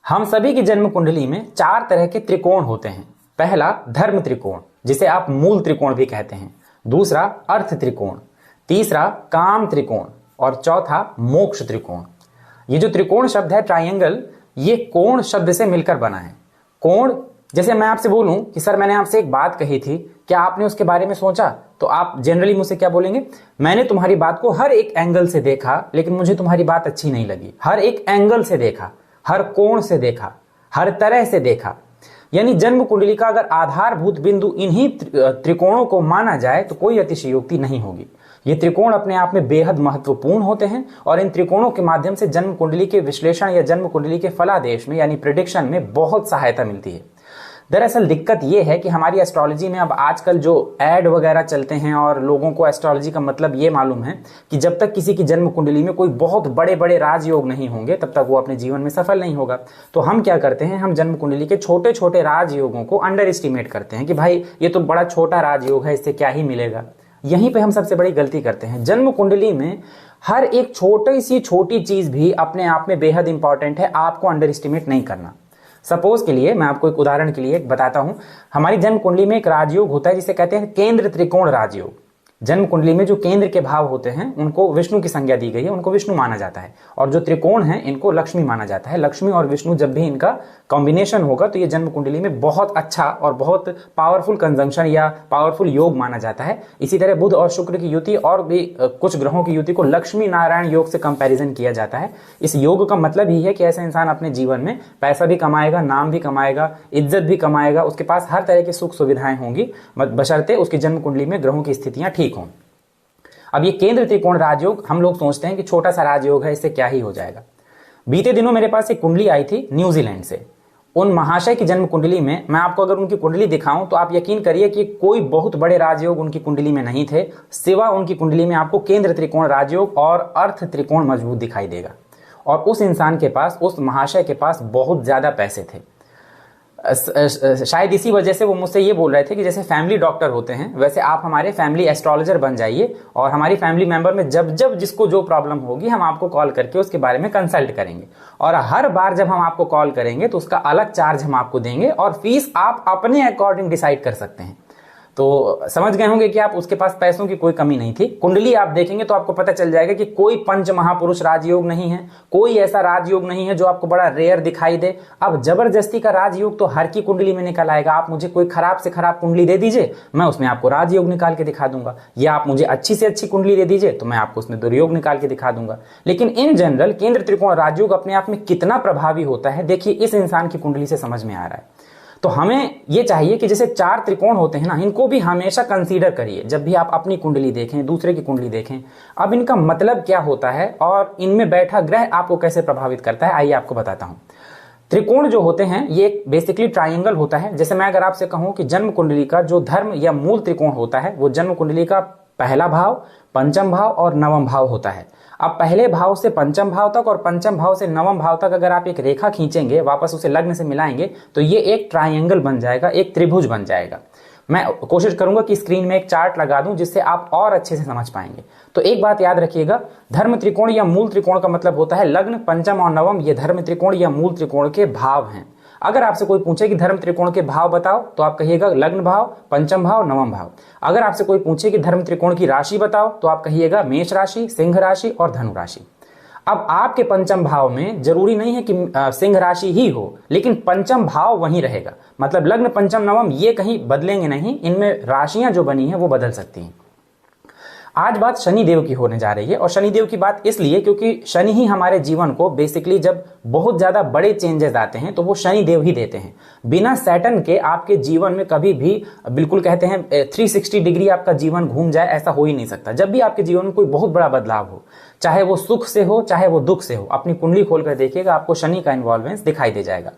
हम सभी की जन्म कुंडली में 4 तरह के त्रिकोण होते हैं। पहला धर्म त्रिकोण, जिसे आप मूल त्रिकोण भी कहते हैं। दूसरा अर्थ त्रिकोण, तीसरा काम त्रिकोण और चौथा मोक्ष त्रिकोण। ये जो त्रिकोण शब्द है ट्रायंगल, ये कोण शब्द से मिलकर बना है। कोण, जैसे मैं आपसे बोलूं कि सर मैंने आपसे एक बात कही थी, क्या आपने उसके बारे में सोचा? तो आप जनरली मुझसे क्या बोलेंगे? मैंने तुम्हारी बात को हर एक एंगल से देखा, लेकिन मुझे तुम्हारी बात अच्छी नहीं लगी। हर एक एंगल से देखा, हर कोण से देखा, हर तरह से देखा। यानी जन्म कुंडली का अगर आधारभूत बिंदु इन्हीं त्रिकोणों को माना जाए तो कोई अतिशयोक्ति नहीं होगी। ये त्रिकोण अपने आप में बेहद महत्वपूर्ण होते हैं और इन त्रिकोणों के माध्यम से जन्म कुंडली के विश्लेषण या जन्म कुंडली के फलादेश में यानी प्रेडिक्शन में बहुत सहायता मिलती है। दरअसल दिक्कत यह है कि हमारी एस्ट्रोलॉजी में अब आजकल जो ऐड वगैरह चलते हैं और लोगों को एस्ट्रोलॉजी का मतलब ये मालूम है कि जब तक किसी की जन्म कुंडली में कोई बहुत बड़े बड़े राजयोग नहीं होंगे तब तक वो अपने जीवन में सफल नहीं होगा। तो हम क्या करते हैं, हम जन्म कुंडली के छोटे छोटे राजयोगों को अंडर एस्टिमेट करते हैं कि भाई ये तो बड़ा छोटा राजयोग है, इससे क्या ही मिलेगा। यहीं पे हम सबसे बड़ी गलती करते हैं। जन्म कुंडली में हर एक छोटी सी छोटी चीज भी अपने आप में बेहद इंपॉर्टेंट है, आपको अंडर एस्टिमेट नहीं करना। सपोज के लिए मैं आपको एक उदाहरण के लिए बताता हूं। हमारी जन्म कुंडली में एक राजयोग होता है जिसे कहते हैं केंद्र त्रिकोण राजयोग। जन्म कुंडली में जो केंद्र के भाव होते हैं उनको विष्णु की संज्ञा दी गई है, उनको विष्णु माना जाता है। और जो त्रिकोण है इनको लक्ष्मी माना जाता है। लक्ष्मी और विष्णु जब भी इनका कॉम्बिनेशन होगा तो ये जन्म कुंडली में बहुत अच्छा और बहुत पावरफुल कंजंक्शन या पावरफुल योग माना जाता है। इसी तरह बुध और शुक्र की युति और भी कुछ ग्रहों की युति को लक्ष्मी नारायण योग से कंपैरिजन किया जाता है। इस योग का मतलब ही है कि ऐसा इंसान अपने जीवन में पैसा भी कमाएगा, नाम भी कमाएगा, इज्जत भी कमाएगा, उसके पास हर तरह की सुख सुविधाएं होंगी, बशर्ते उसकी जन्म कुंडली में ग्रहों की स्थितियां ठीक हों। अब ये केंद्र त्रिकोण राजयोग हम लोग सोचते हैं कि छोटा सा राजयोग है, इससे क्या ही हो जाएगा। बीते दिनों मेरे पास एक कुंडली आई थी न्यूजीलैंड से। उन महाशय की जन्म कुंडली में मैं आपको अगर उनकी कुंडली दिखाऊं तो आप यकीन करिए कि कोई बहुत बड़े राजयोग उनकी कुंडली में नहीं थे, सिवा उनकी कुंडली में आपको केंद्र त्रिकोण राजयोग और अर्थ त्रिकोण मजबूत दिखाई देगा। और उस इंसान के पास, उस महाशय के पास बहुत ज्यादा पैसे थे। शायद इसी वजह से वो मुझसे ये बोल रहे थे कि जैसे फैमिली डॉक्टर होते हैं वैसे आप हमारे फैमिली एस्ट्रोलॉजर बन जाइए और हमारी फैमिली मेंबर में जब जब जिसको जो प्रॉब्लम होगी हम आपको कॉल करके उसके बारे में कंसल्ट करेंगे। और हर बार जब हम आपको कॉल करेंगे तो उसका अलग चार्ज हम आपको देंगे और फीस आप अपने अकॉर्डिंग डिसाइड कर सकते हैं। तो समझ गए होंगे कि आप उसके पास पैसों की कोई कमी नहीं थी। कुंडली आप देखेंगे तो आपको पता चल जाएगा कि कोई पंच महापुरुष राजयोग नहीं है, कोई ऐसा राजयोग नहीं है जो आपको बड़ा रेयर दिखाई दे। अब जबरदस्ती का राजयोग तो हर की कुंडली में निकल आएगा। आप मुझे कोई खराब से खराब कुंडली दे दीजिए, मैं उसमें आपको राजयोग निकाल के दिखा दूंगा, या आप मुझे अच्छी से अच्छी कुंडली दे दीजिए तो मैं आपको उसमें दुर्योग निकाल के दिखा दूंगा। लेकिन इन जनरल केंद्र त्रिकोण राजयोग अपने आप में कितना प्रभावी होता है देखिए इस इंसान की कुंडली से समझ में आ रहा है। तो हमें यह चाहिए कि जैसे 4 त्रिकोण होते हैं ना, इनको भी हमेशा कंसीडर करिए जब भी आप अपनी कुंडली देखें, दूसरे की कुंडली देखें। अब इनका मतलब क्या होता है और इनमें बैठा ग्रह आपको कैसे प्रभावित करता है, आइए आपको बताता हूं। त्रिकोण जो होते हैं ये बेसिकली ट्रायंगल होता है। जैसे मैं अगर आपसे कहूं कि जन्म कुंडली का जो धर्म या मूल त्रिकोण होता है वो जन्म कुंडली का पहला भाव, पंचम भाव और नवम भाव होता है। अब पहले भाव से पंचम भाव तक और पंचम भाव से नवम भाव तक अगर आप एक रेखा खींचेंगे, वापस उसे लग्न से मिलाएंगे तो ये एक ट्रायंगल बन जाएगा, एक त्रिभुज बन जाएगा। मैं कोशिश करूंगा कि स्क्रीन में एक चार्ट लगा दूं जिससे आप और अच्छे से समझ पाएंगे। तो एक बात याद रखिएगा, धर्म त्रिकोण या मूल त्रिकोण का मतलब होता है लग्न, पंचम और नवम, ये धर्म त्रिकोण या मूल त्रिकोण के भाव हैं। अगर आपसे कोई पूछे कि धर्म त्रिकोण के भाव बताओ तो आप कहिएगा लग्न भाव, पंचम भाव, नवम भाव। अगर आपसे कोई पूछे कि धर्म त्रिकोण की राशि बताओ तो आप कहिएगा मेष राशि, सिंह राशि और धनु राशि। अब आपके पंचम भाव में जरूरी नहीं है कि सिंह राशि ही हो, लेकिन पंचम भाव वहीं रहेगा। मतलब लग्न, पंचम, नवम ये कहीं बदलेंगे नहीं, इनमें राशियां जो बनी हैं वो बदल सकती हैं। आज बात शनि देव की होने जा रही है और शनि देव की बात इसलिए क्योंकि शनि ही हमारे जीवन को बेसिकली जब बहुत ज्यादा बड़े चेंजेस आते हैं तो वो शनि देव ही देते हैं। बिना सैटर्न के आपके जीवन में कभी भी, बिल्कुल कहते हैं 360 डिग्री आपका जीवन घूम जाए, ऐसा हो ही नहीं सकता। जब भी आपके जीवन में कोई बहुत बड़ा बदलाव हो, चाहे वो सुख से हो चाहे वो दुख से हो, अपनी कुंडली खोलकर देखिएगा आपको शनि का इन्वॉल्वेंस दिखाई दे जाएगा।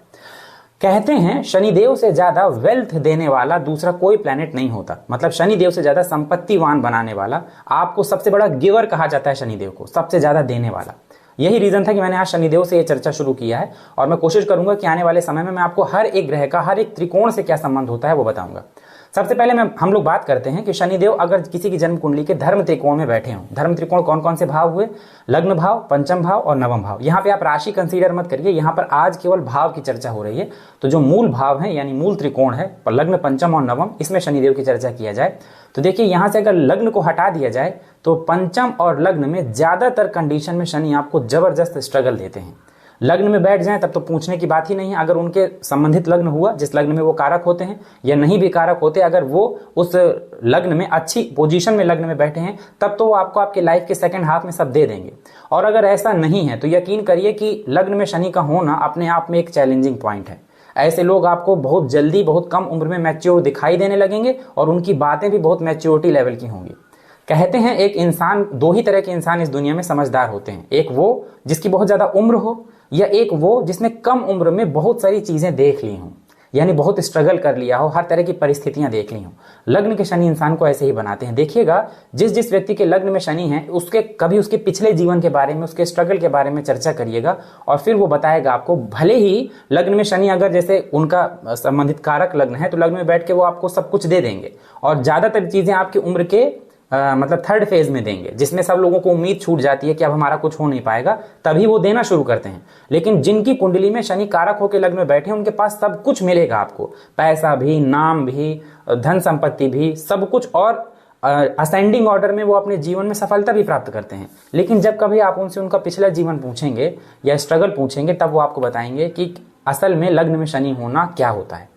कहते हैं शनिदेव से ज्यादा वेल्थ देने वाला दूसरा कोई प्लेनेट नहीं होता। मतलब शनिदेव से ज्यादा संपत्तिवान बनाने वाला, आपको सबसे बड़ा गिवर कहा जाता है शनिदेव को, सबसे ज्यादा देने वाला। यही रीजन था कि मैंने आज शनिदेव से ये चर्चा शुरू किया है और मैं कोशिश करूंगा कि आने वाले समय में मैं आपको हर एक ग्रह का, हर एक त्रिकोण से क्या संबंध होता है वो बताऊंगा। सबसे पहले हम लोग बात करते हैं कि शनिदेव अगर किसी की जन्म कुंडली के धर्म त्रिकोण में बैठे हों। धर्म त्रिकोण कौन कौन से भाव हुए? लग्न भाव, पंचम भाव और नवम भाव। यहाँ पे आप राशि कंसीडर मत करिए, यहाँ पर आज केवल भाव की चर्चा हो रही है। तो जो मूल भाव है यानी मूल त्रिकोण है, लग्न, पंचम और नवम, इसमें शनिदेव की चर्चा किया जाए तो देखिए यहाँ से अगर लग्न को हटा दिया जाए तो पंचम और लग्न में ज्यादातर कंडीशन में शनि आपको जबरदस्त स्ट्रगल देते हैं। लग्न में बैठ जाएं तब तो पूछने की बात ही नहीं है। अगर उनके संबंधित लग्न हुआ जिस लग्न में वो कारक होते हैं, या नहीं भी कारक होते, अगर वो उस लग्न में अच्छी पोजीशन में लग्न में बैठे हैं, तब तो वो आपको आपके लाइफ के सेकंड हाफ में सब दे देंगे। और अगर ऐसा नहीं है तो यकीन करिए कि लग्न में शनि का होना अपने आप में एक चैलेंजिंग पॉइंट है। ऐसे लोग आपको बहुत जल्दी, बहुत कम उम्र में मैच्योर दिखाई देने लगेंगे और उनकी बातें भी बहुत मैच्योरिटी लेवल की होंगी। कहते हैं एक इंसान, दो ही तरह के इंसान इस दुनिया में समझदार होते हैं, एक वो जिसकी बहुत ज्यादा उम्र हो, या एक वो जिसने कम उम्र में बहुत सारी चीजें देख ली हों, यानी बहुत स्ट्रगल कर लिया हो, हर तरह की परिस्थितियां देख ली हों। लग्न के शनि इंसान को ऐसे ही बनाते हैं। देखिएगा जिस जिस व्यक्ति के लग्न में शनि है, उसके कभी उसके पिछले जीवन के बारे में, उसके स्ट्रगल के बारे में चर्चा करिएगा और फिर वो बताएगा आपको। भले ही लग्न में शनि अगर जैसे उनका संबंधित कारक लग्न है तो लग्न में बैठ के वो आपको सब कुछ दे देंगे और ज्यादातर चीजें आपकी उम्र के मतलब थर्ड फेज में देंगे, जिसमें सब लोगों को उम्मीद छूट जाती है कि अब हमारा कुछ हो नहीं पाएगा, तभी वो देना शुरू करते हैं। लेकिन जिनकी कुंडली में शनि कारक होकर लग्न में बैठे हैं, उनके पास सब कुछ मिलेगा आपको, पैसा भी, नाम भी, धन संपत्ति भी, सब कुछ, और असेंडिंग ऑर्डर में वो अपने जीवन में सफलता भी प्राप्त करते हैं। लेकिन जब कभी आप उनसे उनका पिछला जीवन पूछेंगे या स्ट्रगल पूछेंगे, तब वो आपको बताएंगे कि असल में लग्न में शनि होना क्या होता है।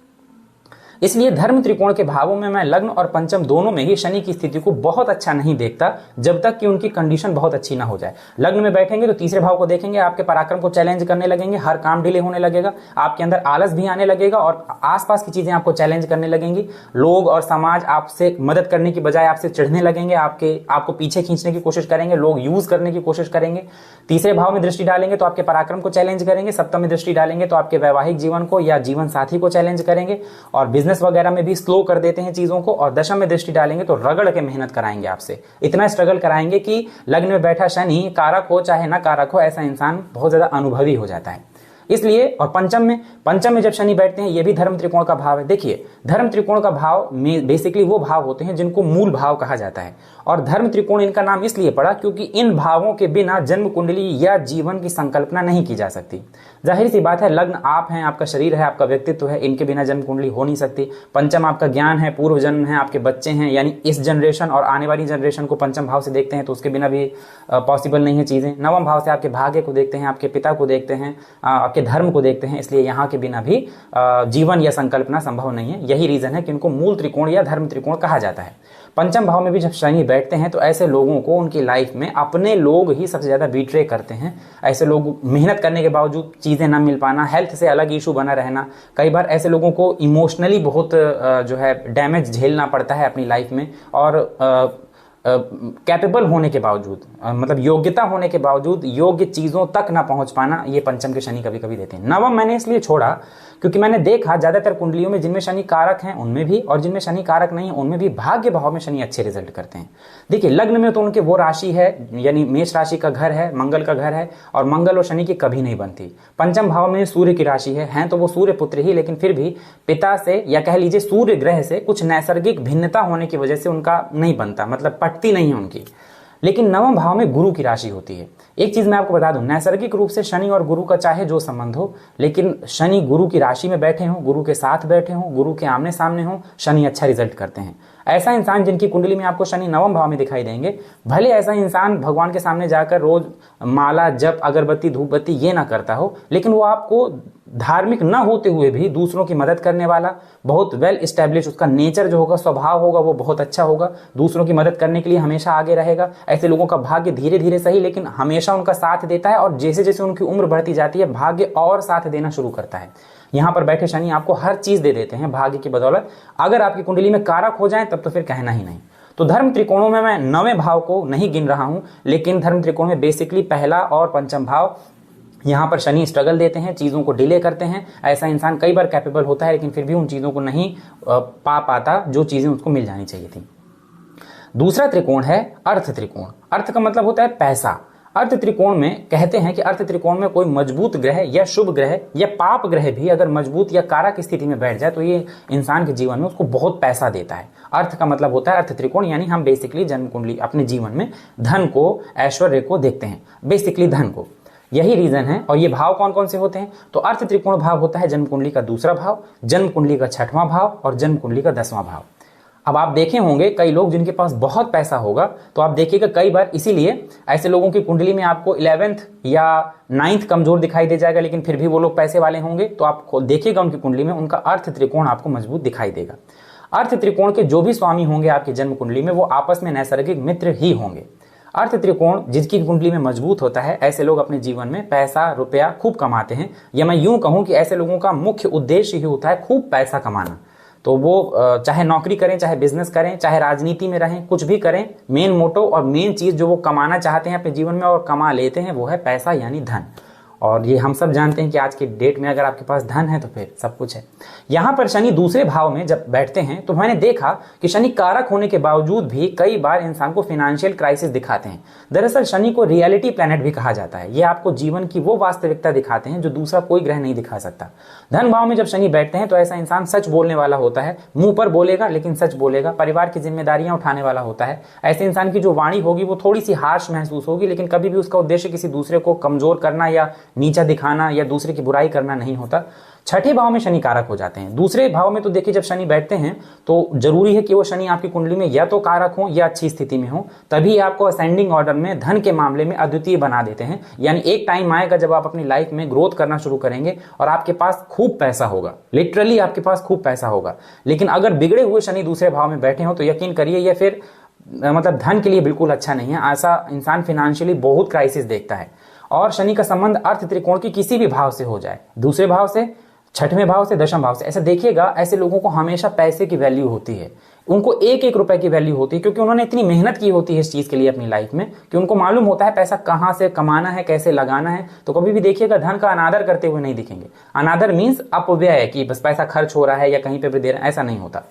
इसलिए धर्म त्रिकोण के भावों में मैं लग्न और पंचम दोनों में ही शनि की स्थिति को बहुत अच्छा नहीं देखता, जब तक कि उनकी कंडीशन बहुत अच्छी ना हो जाए। लग्न में बैठेंगे तो तीसरे भाव को देखेंगे, आपके पराक्रम को चैलेंज करने लगेंगे, हर काम डिले होने लगेगा, आपके अंदर आलस भी आने लगेगा और आसपास की चीजें आपको चैलेंज करने लगेंगी। लोग और समाज आपसे मदद करने की बजाय आपसे चिढ़ने लगेंगे, आपको पीछे खींचने की कोशिश करेंगे, लोग यूज करने की कोशिश करेंगे। तीसरे भाव में दृष्टि डालेंगे तो आपके पराक्रम को चैलेंज करेंगे, सप्तम में दृष्टि डालेंगे तो आपके वैवाहिक जीवन को या जीवन साथी को चैलेंज करेंगे, और बिजनेस वगैरह में भी स्लो कर देते हैं चीजों को। और दशम में दृष्टि डालेंगे तो रगड़ के मेहनत कराएंगे आपसे, इतना स्ट्रगल कराएंगे कि लग्न में बैठा शनि कारक हो चाहे ना कारक हो, ऐसा इंसान बहुत ज्यादा अनुभवी हो जाता है। इसलिए और पंचम में जब शनि बैठते हैं, ये भी धर्म त्रिकोण का भाव है। देखिए धर्म त्रिकोण का भाव में बेसिकली वो भाव होते हैं जिनको मूल भाव कहा जाता है, और धर्म त्रिकोण इनका नाम इसलिए पड़ा क्योंकि इन भावों के बिना जन्म कुंडली या जीवन की संकल्पना नहीं की जा सकती। जाहिर सी बात है, लग्न आप हैं, आपका शरीर है, आपका व्यक्तित्व है, इनके बिना जन्म कुंडली हो नहीं सकती। पंचम आपका ज्ञान है, पूर्व जन्म है, आपके बच्चे हैं, यानी इस जनरेशन और आने वाली जनरेशन को पंचम भाव से देखते हैं तो उसके बिना भी पॉसिबल नहीं है चीजें। नवम भाव से आपके भाग्य को देखते हैं, आपके पिता को देखते हैं, आपके धर्म को देखते हैं, इसलिए यहाँ के बिना भी जीवन या संकल्पना संभव नहीं है। यही रीजन है कि उनको मूल त्रिकोण या धर्म त्रिकोण कहा जाता है। पंचम भाव में भी जब शनि बैठते हैं तो ऐसे लोगों को उनकी लाइफ में अपने लोग ही सबसे ज्यादा बीट्रे करते हैं। ऐसे लोग मेहनत करने के बावजूद चीजें ना मिल पाना, हेल्थ से अलग इशू बना रहना, कई बार ऐसे लोगों को इमोशनली बहुत जो है डैमेज झेलना पड़ता है अपनी लाइफ में, और कैपेबल होने के बावजूद, मतलब योग्यता होने के बावजूद योग्य चीजों तक ना पहुंच पाना, ये पंचम के शनि कभी कभी देते हैं। नवम मैंने इसलिए छोड़ा क्योंकि मैंने देखा ज्यादातर कुंडलियों में जिनमें शनि कारक हैं उनमें भी, और जिनमें शनि कारक नहीं है उनमें भी भाग्य भाव में शनि अच्छे रिजल्ट करते हैं। देखिए लग्न में तो उनके वो राशि है, यानी मेष राशि का घर है, मंगल का घर है, और मंगल और शनि की कभी नहीं बनती। पंचम भाव में सूर्य की राशि है तो वो सूर्य पुत्र ही, लेकिन फिर भी पिता से या कह लीजिए सूर्य ग्रह से कुछ नैसर्गिक भिन्नता होने की वजह से उनका नहीं बनता, मतलब पटती नहीं है उनकी। लेकिन नवम भाव में गुरु की राशि होती है। एक चीज मैं आपको बता दूं, नैसर्गिक रूप से शनि और गुरु का चाहे जो संबंध हो, लेकिन शनि गुरु की राशि में बैठे हों, गुरु के साथ बैठे हों, गुरु के आमने सामने हों, शनि अच्छा रिजल्ट करते हैं। ऐसा इंसान जिनकी कुंडली में आपको शनि नवम भाव में दिखाई देंगे, भले ऐसा इंसान भगवान के सामने जाकर रोज माला जप अगरबत्ती धूप बत्ती ये ना करता हो, लेकिन वो आपको धार्मिक न होते हुए भी दूसरों की मदद करने वाला, बहुत वेल एस्टेब्लिश उसका नेचर जो होगा, स्वभाव होगा, वो बहुत अच्छा होगा, दूसरों की मदद करने के लिए हमेशा आगे रहेगा। ऐसे लोगों का भाग्य धीरे धीरे सही लेकिन हमेशा उनका साथ देता है, और जैसे जैसे उनकी उम्र बढ़ती जाती है भाग्य और साथ देना शुरू करता है। यहाँ पर बैठे शनि आपको हर चीज दे देते हैं भाग्य की बदौलत। अगर आपकी कुंडली में कारक हो जाए तब तो फिर कहना ही नहीं। तो धर्म त्रिकोणों में मैं नवें भाव को नहीं गिन रहा हूं, लेकिन धर्म त्रिकोण में बेसिकली पहला और पंचम भाव, यहाँ पर शनि स्ट्रगल देते हैं, चीजों को डिले करते हैं। ऐसा इंसान कई बार कैपेबल होता है लेकिन फिर भी उन चीजों को नहीं पा पाता जो चीजें उसको मिल जानी चाहिए थी। दूसरा त्रिकोण है अर्थ त्रिकोण। अर्थ का मतलब होता है पैसा। अर्थ त्रिकोण में कहते हैं कि अर्थ त्रिकोण में कोई मजबूत ग्रह या शुभ ग्रह या पाप ग्रह भी अगर मजबूत या कारक स्थिति में बैठ जाए तो ये इंसान के जीवन में उसको बहुत पैसा देता है। अर्थ का मतलब होता है अर्थ त्रिकोण, यानी हम बेसिकली जन्म कुंडली अपने जीवन में धन को, ऐश्वर्य को देखते हैं, बेसिकली धन को। यही रीजन है। और ये भाव कौन कौन से होते हैं? तो अर्थ त्रिकोण भाव होता है जन्म कुंडली का दूसरा भाव, जन्म कुंडली का छठवां भाव और जन्म कुंडली का 10वां भाव। अब आप देखे होंगे कई लोग जिनके पास बहुत पैसा होगा, तो आप देखिएगा कई बार इसीलिए ऐसे लोगों की कुंडली में आपको 11th या 9th कमजोर दिखाई दे जाएगा, लेकिन फिर भी वो लोग पैसे वाले होंगे। तो आप देखिएगा उनकी कुंडली में उनका अर्थ त्रिकोण आपको मजबूत दिखाई देगा। अर्थ त्रिकोण के जो भी स्वामी होंगे आपकी जन्म कुंडली में वो आपस में नैसर्गिक मित्र ही होंगे। अर्थ त्रिकोण जिसकी कुंडली में मजबूत होता है, ऐसे लोग अपने जीवन में पैसा रुपया खूब कमाते हैं, या मैं यूं कहूं कि ऐसे लोगों का मुख्य उद्देश्य ही होता है खूब पैसा कमाना। तो वो चाहे नौकरी करें, चाहे बिजनेस करें, चाहे राजनीति में रहें, कुछ भी करें, मेन मोटो और मेन चीज जो वो कमाना चाहते हैं अपने जीवन में और कमा लेते हैं वो है पैसा यानी धन। और ये हम सब जानते हैं कि आज के डेट में अगर आपके पास धन है तो फिर सब कुछ है। यहां पर शनि दूसरे भाव में जब बैठते हैं तो मैंने देखा कि शनि कारक होने के बावजूद भी कई बार इंसान को फाइनेंशियल क्राइसिस दिखाते हैं। दरअसल शनि को रियलिटी प्लैनेट भी कहा जाता है। ये आपको जीवन की वो वास्तविकता दिखाते हैं जो दूसरा कोई ग्रह नहीं दिखा सकता। धन भाव में जब शनि बैठते हैं तो ऐसा इंसान सच बोलने वाला होता है, मुंह पर बोलेगा लेकिन सच बोलेगा, परिवार की जिम्मेदारियां उठाने वाला होता है। ऐसे इंसान की जो वाणी होगी वो थोड़ी सी हार्श महसूस होगी, लेकिन कभी भी उसका उद्देश्य किसी दूसरे को कमजोर करना या नीचा दिखाना या दूसरे की बुराई करना नहीं होता। छठे भाव में शनि कारक हो जाते हैं। दूसरे भाव में तो देखिए जब शनि बैठते हैं तो जरूरी है कि वो शनि आपकी कुंडली में या तो कारक हो या अच्छी स्थिति में हो, तभी आपको असेंडिंग ऑर्डर में धन के मामले में अद्वितीय बना देते हैं। यानी एक टाइम आएगा जब आप अपनी लाइफ में ग्रोथ करना शुरू करेंगे और आपके पास खूब पैसा होगा, लिटरली आपके पास खूब पैसा होगा। लेकिन अगर बिगड़े हुए शनि दूसरे भाव में बैठे हो तो यकीन करिए ये फिर मतलब धन के लिए बिल्कुल अच्छा नहीं है। ऐसा इंसान फाइनेंशियली बहुत क्राइसिस देखता है। और शनि का संबंध अर्थ त्रिकोण की किसी भी भाव से हो जाए, दूसरे भाव से, छठवें भाव से, दशम भाव से, ऐसा देखिएगा ऐसे लोगों को हमेशा पैसे की वैल्यू होती है। उनको एक एक रुपए की वैल्यू होती है क्योंकि उन्होंने इतनी मेहनत की होती है इस चीज के लिए अपनी लाइफ में कि उनको मालूम होता है पैसा कहां से कमाना है, कैसे लगाना है। तो कभी भी देखिएगा धन का अनादर करते हुए नहीं दिखेंगे। अनादर मीन्स अपव्यय, कि बस पैसा खर्च हो रहा है या कहीं पे भी दे रहा है, ऐसा नहीं होता।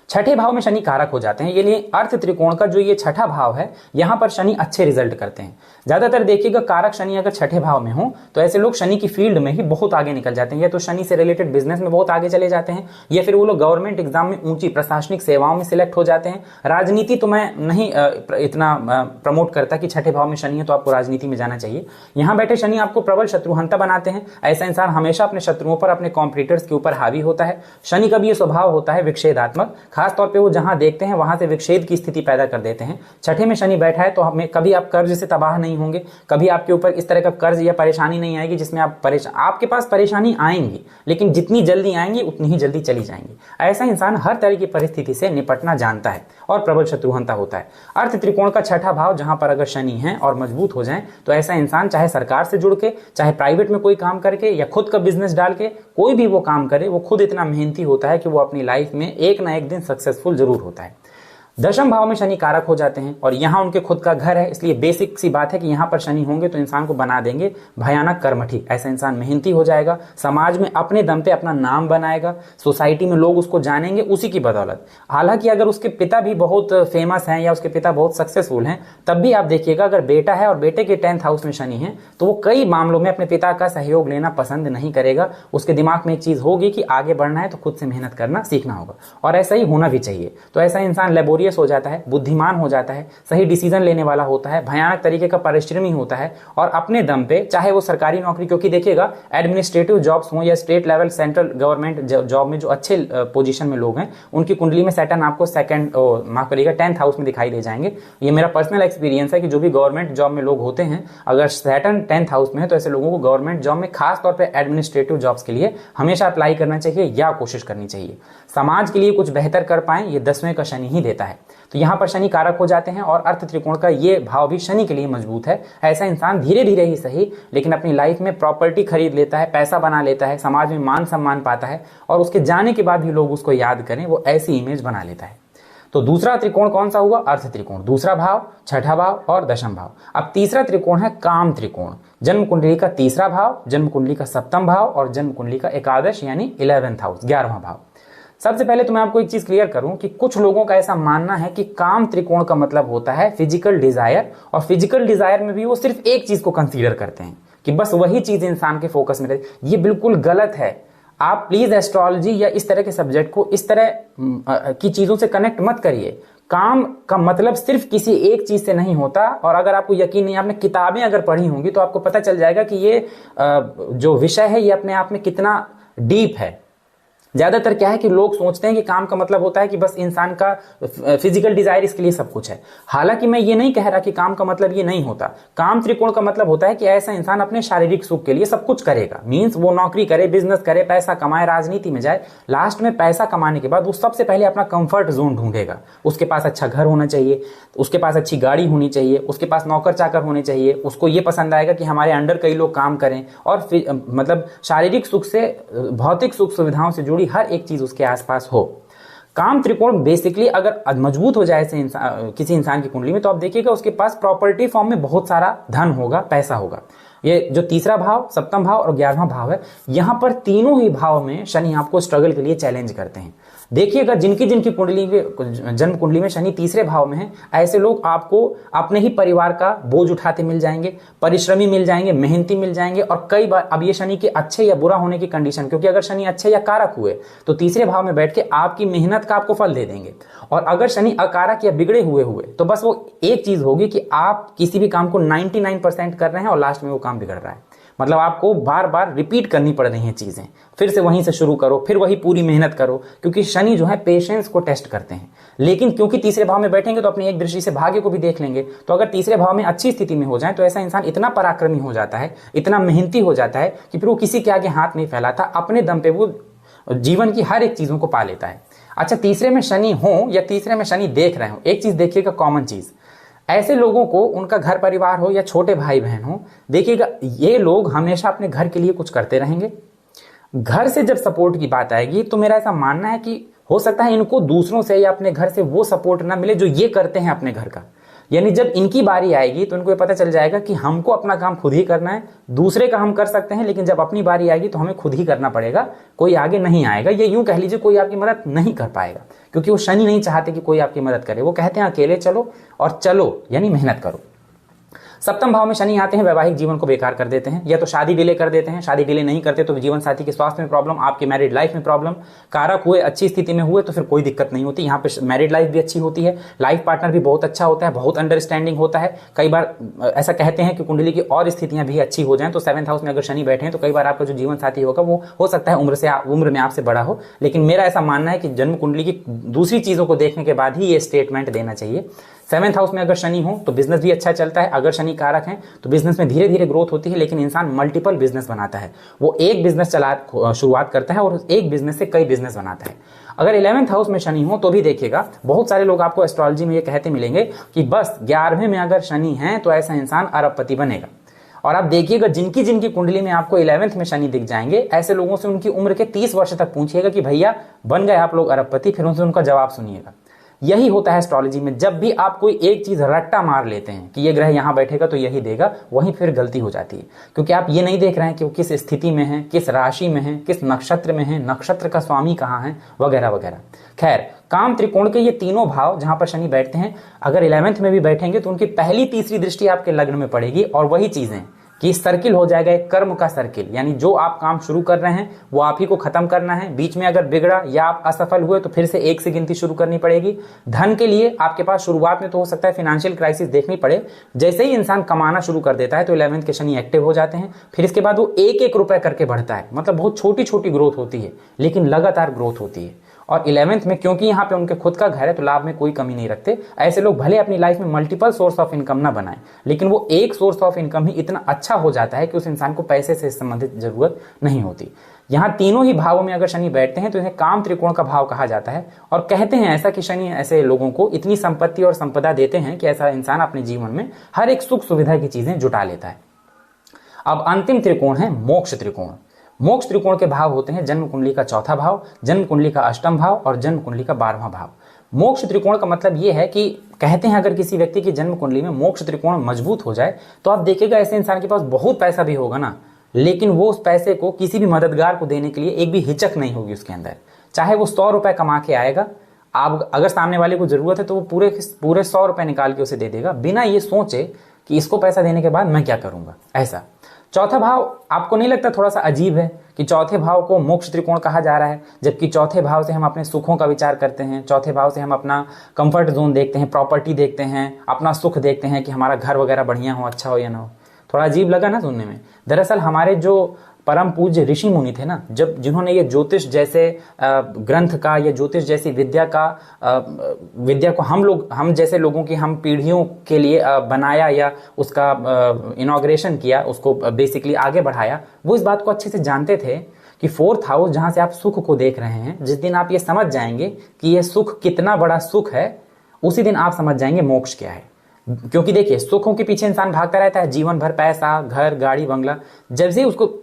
छठे भाव में शनि कारक हो जाते हैं। ये लिए अर्थ त्रिकोण का जो ये छठा भाव है, यहां पर शनि अच्छे रिजल्ट करते हैं। ज्यादातर देखिएगा कारक शनि अगर छठे भाव में हो तो ऐसे लोग शनि की फील्ड में ही बहुत आगे निकल जाते हैं, या तो शनि से रिलेटेड बिजनेस में बहुत आगे चले जाते हैं, या फिर वो लोग गवर्नमेंट एग्जाम में ऊंची प्रशासनिक सेवाओं में सिलेक्ट हो जाते हैं। राजनीति तो मैं नहीं इतना प्रमोट करता कि छठे भाव में शनि है तो आपको राजनीति में जाना चाहिए। यहां बैठे शनि आपको प्रबल शत्रुहंता बनाते हैं। ऐसा इंसान हमेशा अपने शत्रुओं पर, अपने कॉम्पिटिटर्स के ऊपर हावी होता है। शनि का भी ये स्वभाव होता है विक्षेदात्मक, खासतौर पे वो जहां देखते हैं वहां से विक्षेद की स्थिति पैदा कर देते हैं। छठे में शनि बैठा है तो हमें कभी आप कर्ज से तबाह नहीं होंगे, कभी आपके ऊपर इस तरह का कर्ज या परेशानी नहीं आएगी जिसमें आप आपके पास परेशानी आएंगी, लेकिन जितनी जल्दी आएंगी उतनी ही जल्दी चली जाएंगी। ऐसा इंसान हर तरह की परिस्थिति से निपटना जानता है और प्रबल शत्रुहंता होता है। अर्थ त्रिकोण का छठा भाव जहां पर अगर शनि है और मजबूत हो जाए तो ऐसा इंसान चाहे सरकार से जुड़ के, चाहे प्राइवेट में कोई काम करके या खुद का बिजनेस डाल के कोई भी वो काम करे, वो खुद इतना मेहनती होता है कि वो अपनी लाइफ में एक ना एक दिन सक्सेसफुल जरूर होता है। दशम भाव में शनि कारक हो जाते हैं और यहां उनके खुद का घर है, इसलिए बेसिक सी बात है कि यहां पर शनि होंगे तो इंसान को बना देंगे भयानक कर्मठी। ऐसा इंसान मेहनती हो जाएगा, समाज में अपने दम पे अपना नाम बनाएगा, सोसाइटी में लोग उसको जानेंगे उसी की बदौलत। हालांकि अगर उसके पिता भी बहुत फेमस हैं या उसके पिता बहुत सक्सेसफुल हैं, तब भी आप देखिएगा अगर बेटा है और बेटे के 10th हाउस में शनि है तो वो कई मामलों में अपने पिता का सहयोग लेना पसंद नहीं करेगा। उसके दिमाग में एक चीज होगी कि आगे बढ़ना है तो खुद से मेहनत करना सीखना होगा, और ऐसा ही होना भी चाहिए। तो ऐसा इंसान लेबोरियस हो जाता है, बुद्धिमान हो जाता है, सही डिसीजन लेने वाला होता है, भयानक तरीके का परिश्रमी होता है और अपने दम पे, चाहे वो सरकारी नौकरी, क्योंकि देखिएगा एडमिनिस्ट्रेटिव जॉब्स हो या state level central government job में जो अच्छे पोजीशन में लोग हैं उनकी कुंडली में सैटर्न आपको माफ करिएगा 10th हाउस में दिखाई दे जाएंगे। ये मेरा पर्सनल एक्सपीरियंस है कि जो भी गवर्नमेंट जॉब में लोग होते हैं अगर सैटर्न 10th हाउस में है तो ऐसे लोगों को गवर्नमेंट जॉब में खास तौर पर एडमिनिस्ट्रेटिव जॉब्स के लिए हमेशा अप्लाई करना चाहिए या कोशिश करनी चाहिए। समाज के लिए कुछ बेहतर कर पाए ये 10वें का शनि ही देता है। तो यहां पर शनि कारक हो जाते हैं और अर्थ त्रिकोण का ये भाव भी शनि के लिए मजबूत है। ऐसा इंसान धीरे धीरे ही सही लेकिन अपनी लाइफ में प्रॉपर्टी खरीद लेता है, पैसा बना लेता है, समाज में मान सम्मान पाता है और उसके जाने के बाद भी लोग उसको याद करें, वो ऐसी इमेज बना लेता है। तो दूसरा त्रिकोण कौन सा हुआ? अर्थ त्रिकोण, दूसरा भाव, छठा भाव और दशम भाव। अब तीसरा त्रिकोण है काम त्रिकोण। जन्म कुंडली का तीसरा भाव, जन्म कुंडली का 7वां भाव और जन्म कुंडली का एकादश यानी 11th हाउस, 11वां भाव। सबसे पहले तो मैं आपको एक चीज क्लियर करूं कि कुछ लोगों का ऐसा मानना है कि काम त्रिकोण का मतलब होता है फिजिकल डिजायर, और फिजिकल डिजायर में भी वो सिर्फ एक चीज को कंसीडर करते हैं कि बस वही चीज इंसान के फोकस में रहती। ये बिल्कुल गलत है। आप प्लीज एस्ट्रोलॉजी या इस तरह के सब्जेक्ट को इस तरह की चीजों से कनेक्ट मत करिए। काम का मतलब सिर्फ किसी एक चीज से नहीं होता, और अगर आपको यकीन नहीं, आपने किताबें अगर पढ़ी होंगी तो आपको पता चल जाएगा कि ये जो विषय है ये अपने आप में कितना डीप है। ज्यादातर क्या है कि लोग सोचते हैं कि काम का मतलब होता है कि बस इंसान का फिजिकल डिजायर इसके लिए सब कुछ है। हालांकि मैं ये नहीं कह रहा कि काम का मतलब ये नहीं होता। काम त्रिकोण का मतलब होता है कि ऐसा इंसान अपने शारीरिक सुख के लिए सब कुछ करेगा। मींस वो नौकरी करे, बिजनेस करे, पैसा कमाए, राजनीति में जाए, लास्ट में पैसा कमाने के बाद वो सबसे पहले अपना कंफर्ट जोन ढूंढेगा। उसके पास अच्छा घर होना चाहिए, उसके पास अच्छी गाड़ी होनी चाहिए, उसके पास नौकर चाकर होने चाहिए, उसको ये पसंद आएगा कि हमारे अंडर कई लोग काम करें, और मतलब शारीरिक सुख से भौतिक सुख सुविधाओं से जुड़ी हर एक चीज उसके आसपास हो। काम त्रिकोण बेसिकली अगर मजबूत हो जाए किसी इंसान की कुंडली में, तो आप देखिएगा उसके पास प्रॉपर्टी फॉर्म में बहुत सारा धन होगा, पैसा होगा। ये जो तीसरा भाव, सप्तम भाव और 11वां भाव है, यहां पर तीनों ही भाव में शनि आपको स्ट्रगल के लिए चैलेंज करते हैं। देखिएगा जिनकी कुंडली में, जन्म कुंडली में शनि तीसरे भाव में है, ऐसे लोग आपको अपने ही परिवार का बोझ उठाते मिल जाएंगे, परिश्रमी मिल जाएंगे, मेहनती मिल जाएंगे। और कई बार अब ये शनि के अच्छे या बुरा होने की कंडीशन, क्योंकि अगर शनि अच्छे या कारक हुए तो तीसरे भाव में बैठ के आपकी मेहनत का आपको फल दे देंगे, और अगर शनि अकारक या बिगड़े हुए तो बस वो एक चीज होगी कि आप किसी भी काम को 99% कर रहे हैं और लास्ट में वो काम बिगड़ रहा है। मतलब आपको बार बार रिपीट करनी पड़ रही हैं चीजें, फिर से वहीं से शुरू करो, फिर वही पूरी मेहनत करो, क्योंकि शनि जो है पेशेंस को टेस्ट करते हैं। लेकिन क्योंकि तीसरे भाव में बैठेंगे तो अपनी एक दृष्टि से भाग्य को भी देख लेंगे। तो अगर तीसरे भाव में अच्छी स्थिति में हो जाए तो ऐसा इंसान इतना पराक्रमी हो जाता है, इतना मेहनती हो जाता है कि फिर वो किसी के आगे हाथ नहीं फैलाता, अपने दम पे वो जीवन की हर एक चीजों को पा लेता है। अच्छा, तीसरे में शनि हो या तीसरे में शनि देख रहे हो, एक चीज देखिएगा, कॉमन चीज, ऐसे लोगों को उनका घर परिवार हो या छोटे भाई बहन हो, देखिएगा ये लोग हमेशा अपने घर के लिए कुछ करते रहेंगे। घर से जब सपोर्ट की बात आएगी तो मेरा ऐसा मानना है कि हो सकता है इनको दूसरों से या अपने घर से वो सपोर्ट ना मिले जो ये करते हैं अपने घर का। यानी जब इनकी बारी आएगी तो इनको ये पता चल जाएगा कि हमको अपना काम खुद ही करना है, दूसरे का हम कर सकते हैं, लेकिन जब अपनी बारी आएगी तो हमें खुद ही करना पड़ेगा, कोई आगे नहीं आएगा। ये यूं कह लीजिए कोई आपकी मदद नहीं कर पाएगा, क्योंकि वो शनि नहीं चाहते कि कोई आपकी मदद करे। वो कहते हैं अकेले चलो, और चलो यानी मेहनत करो। सप्तम भाव में शनि आते हैं, वैवाहिक जीवन को बेकार कर देते हैं, या तो शादी डिले कर देते हैं। शादी डिले नहीं करते तो जीवन साथी के स्वास्थ्य में प्रॉब्लम, आपके मैरिड लाइफ में प्रॉब्लम। कारक हुए अच्छी स्थिति में हुए तो फिर कोई दिक्कत नहीं होती, यहाँ पे मैरिड लाइफ भी अच्छी होती है, लाइफ पार्टनर भी बहुत अच्छा होता है, बहुत अंडरस्टैंडिंग होता है। कई बार ऐसा कहते हैं कि कुंडली की और स्थितियां भी अच्छी हो जाएं तो 7th हाउस में अगर शनि बैठे हैं तो कई बार आपका जो जीवन साथी होगा वो हो सकता है उम्र में आपसे बड़ा हो। लेकिन मेरा ऐसा मानना है कि जन्म कुंडली की दूसरी चीजों को देखने के बाद ही ये स्टेटमेंट देना चाहिए। 7th हाउस में अगर शनि हो तो बिजनेस भी अच्छा चलता है। अगर शनि कारक है तो बिजनेस में धीरे धीरे ग्रोथ होती है, लेकिन इंसान मल्टीपल बिजनेस बनाता है। वो एक बिजनेस शुरुआत करता है और एक बिजनेस से कई बिजनेस बनाता है। अगर 11th हाउस में शनि हो तो भी देखिएगा बहुत सारे लोग आपको एस्ट्रोलॉजी में ये कहते मिलेंगे कि बस 11वें में अगर शनि है तो ऐसा इंसान अरबपति बनेगा। और आप देखिएगा जिनकी कुंडली में आपको 11th में शनि दिख जाएंगे, ऐसे लोगों से उनकी उम्र के 30 वर्ष तक पूछिएगा कि भैया बन गए आप लोग अरबपति, फिर उनसे उनका जवाब सुनिएगा। यही होता है एस्ट्रोलॉजी में, जब भी आप कोई एक चीज रट्टा मार लेते हैं कि ये ग्रह यहां बैठेगा तो यही देगा, वहीं फिर गलती हो जाती है, क्योंकि आप ये नहीं देख रहे हैं कि वो किस स्थिति में है, किस राशि में है, किस नक्षत्र में है, नक्षत्र का स्वामी कहां है, वगैरह वगैरह। खैर, काम त्रिकोण के ये तीनों भाव जहां पर शनि बैठते हैं, अगर 11th में भी बैठेंगे तो उनकी पहली तीसरी दृष्टि आपके लग्न में पड़ेगी, और वही चीजें कि सर्किल हो जाएगा एक कर्म का सर्किल। यानी जो आप काम शुरू कर रहे हैं वो आप ही को खत्म करना है। बीच में अगर बिगड़ा या आप असफल हुए तो फिर से एक से गिनती शुरू करनी पड़ेगी। धन के लिए आपके पास शुरुआत में तो हो सकता है फाइनेंशियल क्राइसिस देखनी पड़े, जैसे ही इंसान कमाना शुरू कर देता है तो 11th के शनि एक्टिव हो जाते हैं। फिर इसके बाद वो एक एक रुपए करके बढ़ता है, मतलब बहुत छोटी छोटी ग्रोथ होती है लेकिन लगातार ग्रोथ होती है। और 11th में क्योंकि यहाँ पे उनके खुद का घर है तो लाभ में कोई कमी नहीं रखते। ऐसे लोग भले अपनी लाइफ में मल्टीपल सोर्स ऑफ इनकम ना बनाएं, लेकिन वो एक सोर्स ऑफ इनकम ही इतना अच्छा हो जाता है कि उस इंसान को पैसे से संबंधित जरूरत नहीं होती। यहाँ तीनों ही भावों में अगर शनि बैठते हैं तो इन्हें काम त्रिकोण का भाव कहा जाता है। और कहते हैं ऐसा कि शनि ऐसे लोगों को इतनी संपत्ति और संपदा देते हैं कि ऐसा इंसान अपने जीवन में हर एक सुख सुविधा की चीजें जुटा लेता है। अब अंतिम त्रिकोण है मोक्ष त्रिकोण। मोक्ष त्रिकोण के भाव होते हैं जन्म कुंडली का 4था भाव, जन्म कुंडली का 8वां भाव और जन्म कुंडली का 12वां भाव। मोक्ष त्रिकोण का मतलब यह है कि कहते हैं अगर किसी व्यक्ति की जन्म कुंडली में मोक्ष त्रिकोण मजबूत हो जाए तो आप देखिएगा ऐसे इंसान के पास बहुत पैसा भी होगा ना, लेकिन वो उस पैसे को किसी भी मददगार को देने के लिए एक भी हिचक नहीं होगी उसके अंदर। चाहे वो 100 रुपए कमा के आएगा, आप अगर सामने वाले को जरूरत है तो वो पूरे 100 रुपए निकाल के उसे दे देगा, बिना ये सोचे कि इसको पैसा देने के बाद मैं क्या करूंगा। ऐसा चौथा भाव आपको नहीं लगता थोड़ा सा अजीब है कि चौथे भाव को मोक्ष त्रिकोण कहा जा रहा है, जबकि चौथे भाव से हम अपने सुखों का विचार करते हैं, चौथे भाव से हम अपना कंफर्ट जोन देखते हैं, प्रॉपर्टी देखते हैं, अपना सुख देखते हैं कि हमारा घर वगैरह बढ़िया हो, अच्छा हो या ना हो। थोड़ा अजीब लगा ना सुनने में। दरअसल हमारे जो परम पूज्य ऋषि मुनि थे ना, जब जिन्होंने ये ज्योतिष जैसे ग्रंथ का या ज्योतिष जैसी विद्या को हम जैसे लोगों की हम पीढ़ियों के लिए बनाया या उसका इनॉग्रेशन किया, उसको बेसिकली आगे बढ़ाया, वो इस बात को अच्छे से जानते थे कि 4th हाउस जहां से आप सुख को देख रहे हैं, जिस दिन आप ये समझ जाएंगे कि ये सुख कितना बड़ा सुख है, उसी दिन आप समझ जाएंगे मोक्ष क्या है। क्योंकि देखिए, सुखों के पीछे इंसान भागता रहता है जीवन भर, पैसा, घर, गाड़ी, बंगला, जब से उसको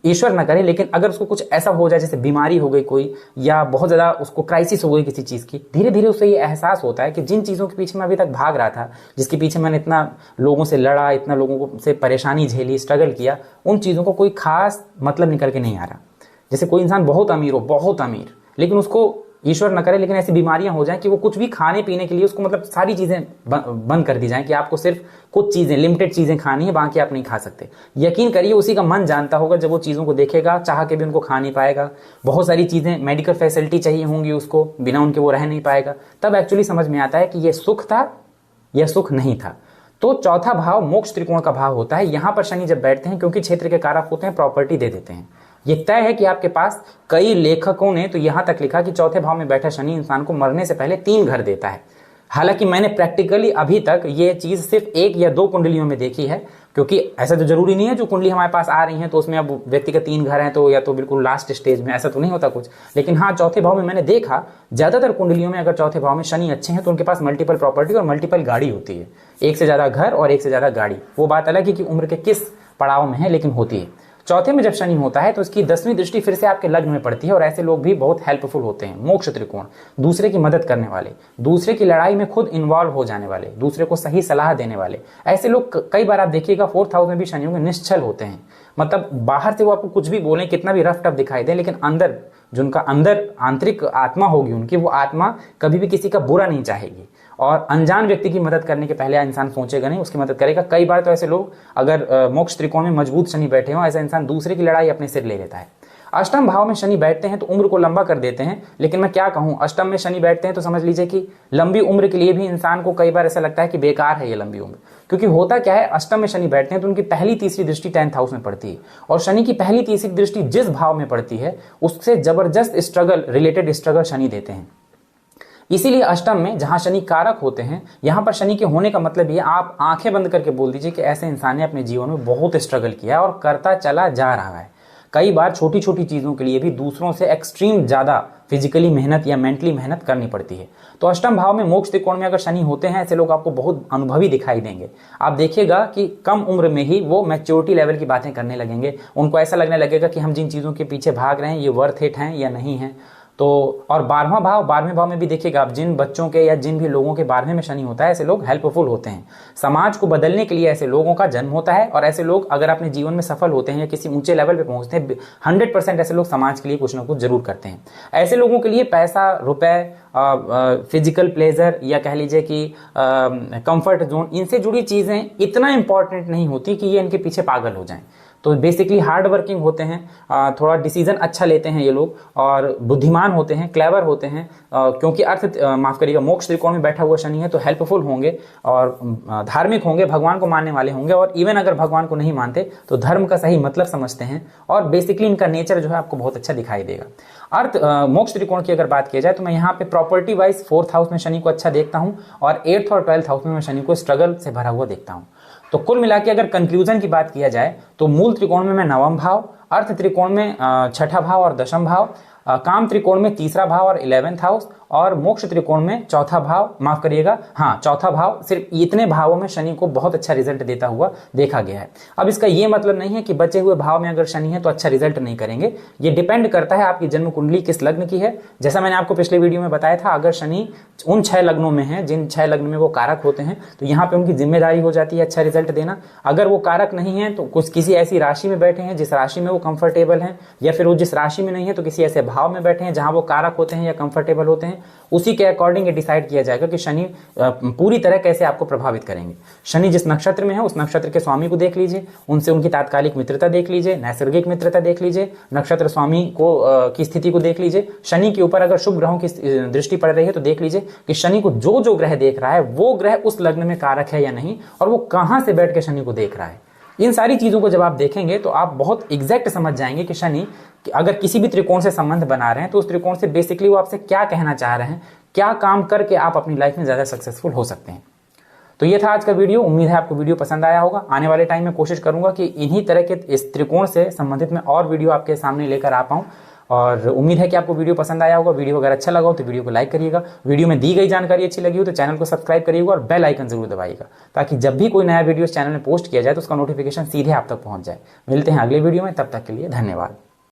ईश्वर ना करे, लेकिन अगर उसको कुछ ऐसा हो जाए जैसे बीमारी हो गई कोई, या बहुत ज्यादा उसको क्राइसिस हो गई किसी चीज की, धीरे धीरे उसे ये एहसास होता है कि जिन चीजों के पीछे मैं अभी तक भाग रहा था, जिसके पीछे मैंने इतना लोगों से लड़ा, इतना लोगों को से परेशानी झेली, स्ट्रगल किया, उन चीजों को कोई खास मतलब निकल के नहीं आ रहा। जैसे कोई इंसान बहुत अमीर हो, बहुत अमीर, लेकिन उसको ईश्वर न करे लेकिन ऐसी बीमारियां हो जाएं कि वो कुछ भी खाने पीने के लिए उसको मतलब सारी चीजें बंद कर दी जाएं कि आपको सिर्फ कुछ चीजें, लिमिटेड चीजें खानी है, बाकी आप नहीं खा सकते। यकीन करिए उसी का मन जानता होगा जब वो चीजों को देखेगा, चाह के भी उनको खा नहीं पाएगा, बहुत सारी चीजें, मेडिकल फैसिलिटी चाहिए होंगी उसको, बिना उनके वो रह नहीं पाएगा। तब एक्चुअली समझ में आता है कि ये सुख था या सुख नहीं था। तो चौथा भाव मोक्ष त्रिकोण का भाव होता है। यहां पर शनि जब बैठते हैं, क्योंकि क्षेत्र के कारक होते हैं, प्रॉपर्टी दे देते हैं। ये तय है कि आपके पास, कई लेखकों ने तो यहां तक लिखा कि चौथे भाव में बैठा शनि इंसान को मरने से पहले 3 घर देता है। हालांकि मैंने प्रैक्टिकली अभी तक ये चीज सिर्फ 1 या 2 कुंडलियों में देखी है, क्योंकि ऐसा तो जरूरी नहीं है जो कुंडली हमारे पास आ रही है तो उसमें अब व्यक्ति के 3 घर हैं तो या तो बिल्कुल लास्ट स्टेज में, ऐसा तो नहीं होता कुछ। लेकिन हाँ, चौथे भाव में मैंने देखा ज्यादातर कुंडलियों में अगर चौथे भाव में शनि अच्छे हैं तो उनके पास मल्टीपल प्रॉपर्टी और मल्टीपल गाड़ी होती है, 1 से ज्यादा घर और 1 से ज्यादा गाड़ी। वो बात अलग है कि उम्र के किस पड़ाव में है, लेकिन होती है। चौथे में जब शनि होता है तो इसकी 10वीं दृष्टि फिर से आपके लग्न में पड़ती है, और ऐसे लोग भी बहुत हेल्पफुल होते हैं। मोक्ष त्रिकोण, दूसरे की मदद करने वाले, दूसरे की लड़ाई में खुद इन्वॉल्व हो जाने वाले, दूसरे को सही सलाह देने वाले, ऐसे लोग कई बार आप देखिएगा 4th हाउस में भी शनि होंगे, निश्चल होते हैं। मतलब बाहर से वो आपको कुछ भी बोलें, कितना भी रफ टफ दिखाई दे, लेकिन अंदर जो उनका अंदर आंतरिक आत्मा होगी उनकी, वो आत्मा कभी भी किसी का बुरा नहीं चाहेगी, और अनजान व्यक्ति की मदद करने के पहले इंसान सोचेगा नहीं, उसकी मदद करेगा। कई बार तो ऐसे लोग, अगर मोक्ष त्रिकोण में मजबूत शनि बैठे हो, ऐसा इंसान दूसरे की लड़ाई अपने सिर ले लेता है। अष्टम भाव में शनि बैठते हैं तो उम्र को लंबा कर देते हैं, लेकिन मैं क्या कहूं, अष्टम में शनि बैठते हैं तो समझ लीजिए कि लंबी उम्र के लिए भी इंसान को कई बार ऐसा लगता है कि बेकार है ये लंबी उम्र। क्योंकि होता क्या है, अष्टम में शनि बैठते हैं तो उनकी पहली तीसरी दृष्टि 10th हाउस में पड़ती है, और शनि की पहली तीसरी दृष्टि जिस भाव में पड़ती है उससे जबरदस्त स्ट्रगल, रिलेटेड स्ट्रगल शनि देते हैं। इसीलिए अष्टम में जहां शनि कारक होते हैं, यहां पर शनि के होने का मतलब ये, आप आंखें बंद करके बोल दीजिए कि ऐसे इंसान ने अपने जीवन में बहुत स्ट्रगल किया और करता चला जा रहा है। कई बार छोटी छोटी चीजों के लिए भी दूसरों से एक्सट्रीम ज्यादा फिजिकली मेहनत या मेंटली मेहनत करनी पड़ती है। तो अष्टम भाव में मोक्ष त्रिकोण में अगर शनि होते हैं, ऐसे लोग आपको बहुत अनुभवी दिखाई देंगे। आप देखिएगा कि कम उम्र में ही वो मैच्योरिटी लेवल की बातें करने लगेंगे, उनको ऐसा लगने लगेगा कि हम जिन चीजों के पीछे भाग रहे हैं ये वर्थ इट हैं या नहीं है। तो और 12वें भाव में भी देखिएगा आप, जिन बच्चों के या जिन भी लोगों के 12वें में शनि होता है, ऐसे लोग हेल्पफुल होते हैं। समाज को बदलने के लिए ऐसे लोगों का जन्म होता है, और ऐसे लोग अगर अपने जीवन में सफल होते हैं या किसी ऊंचे लेवल पे पहुंचते हैं, 100% ऐसे लोग समाज के लिए कुछ ना कुछ जरूर करते हैं। ऐसे लोगों के लिए पैसा, रुपए, फिजिकल प्लेजर या कह लीजिए कि कंफर्ट जोन, इनसे जुड़ी चीजें इतना इंपॉर्टेंट नहीं होती कि ये इनके पीछे पागल हो जाएं। तो बेसिकली हार्ड वर्किंग होते हैं, थोड़ा डिसीजन अच्छा लेते हैं ये लोग, और बुद्धिमान होते हैं, क्लेवर होते हैं, क्योंकि माफ करिएगा, मोक्ष त्रिकोण में बैठा हुआ शनि है तो हेल्पफुल होंगे और धार्मिक होंगे, भगवान को मानने वाले होंगे, और इवन अगर भगवान को नहीं मानते तो धर्म का सही मतलब समझते हैं, और बेसिकली इनका नेचर जो है आपको बहुत अच्छा दिखाई देगा। मोक्ष त्रिकोण की अगर बात की जाए तो मैं यहाँ पे प्रॉपर्टी वाइज 4th हाउस में शनि को अच्छा देखता हूँ, और 8th और 12th हाउस में मैं शनि को स्ट्रगल से भरा हुआ देखता हूँ। तो कुल मिला के अगर कंक्लूजन की बात किया जाए तो मूल त्रिकोण में मैं 9वां भाव, अर्थ त्रिकोण में 6ठा भाव और 10वां भाव, काम त्रिकोण में 3रा भाव और 11th हाउस, और मोक्ष त्रिकोण में 4था भाव, माफ करिएगा, हाँ 4था भाव, सिर्फ इतने भावों में शनि को बहुत अच्छा रिजल्ट देता हुआ देखा गया है। अब इसका यह मतलब नहीं है कि बचे हुए भाव में अगर शनि है तो अच्छा रिजल्ट नहीं करेंगे, ये डिपेंड करता है आपकी जन्म कुंडली किस लग्न की है। जैसा मैंने आपको पिछले वीडियो में बताया था, अगर शनि उन 6 लग्नों में है जिन 6 लग्न में वो कारक होते हैं तो यहाँ पे उनकी जिम्मेदारी हो जाती है अच्छा रिजल्ट देना। अगर वो कारक नहीं है तो कुछ किसी ऐसी राशि में बैठे हैं जिस राशि में वो कंफर्टेबल हैं, या फिर वो जिस राशि में नहीं है तो किसी ऐसे भाव में बैठे हैं, जहां वो कारक होते हैं या कंफर्टेबल होते हैं, उसी के अकॉर्डिंग ये डिसाइड किया जाएगा कि शनि पूरी तरह कैसे आपको प्रभावित करेंगे। शनि जिस नक्षत्र में है उस नक्षत्र के स्वामी को देख लीजिए, उनसे उनकी तात्कालिक मित्रता देख लीजिए, नैसर्गिक मित्रता देख लीजिए, नक्षत्र स्वामी को की स्थिति को देख लीजिए। शनि के ऊपर अगर शुभ ग्रहों की दृष्टि पड़ रही है तो देख लीजिए कि शनि को जो जो ग्रह देख रहा है वो ग्रह उस लग्न में कारक है या नहीं, और वो कहां से बैठ के शनि को देख रहा है। इन सारी चीजों को जब आप देखेंगे तो आप बहुत एग्जैक्ट समझ जाएंगे कि शनि अगर किसी भी त्रिकोण से संबंध बना रहे हैं तो उस त्रिकोण से बेसिकली वो आपसे क्या कहना चाह रहे हैं, क्या काम करके आप अपनी लाइफ में ज्यादा सक्सेसफुल हो सकते हैं। तो ये था आज का वीडियो। उम्मीद है आपको वीडियो पसंद आया होगा। आने वाले टाइम में कोशिश करूंगा कि इन्हीं तरह के इस त्रिकोण से संबंधित मैं और वीडियो आपके सामने लेकर आ पाऊं, और उम्मीद है कि आपको वीडियो पसंद आया होगा। वीडियो अगर अच्छा लगा हो तो वीडियो को लाइक करिएगा, वीडियो में दी गई जानकारी अच्छी लगी हो तो चैनल को सब्सक्राइब करिएगा और बेल आइकन जरूर दबाइएगा, ताकि जब भी कोई नया वीडियो इस चैनल में पोस्ट किया जाए तो उसका नोटिफिकेशन सीधे आप तक पहुंच जाए। मिलते हैं अगले वीडियो में, तब तक के लिए धन्यवाद।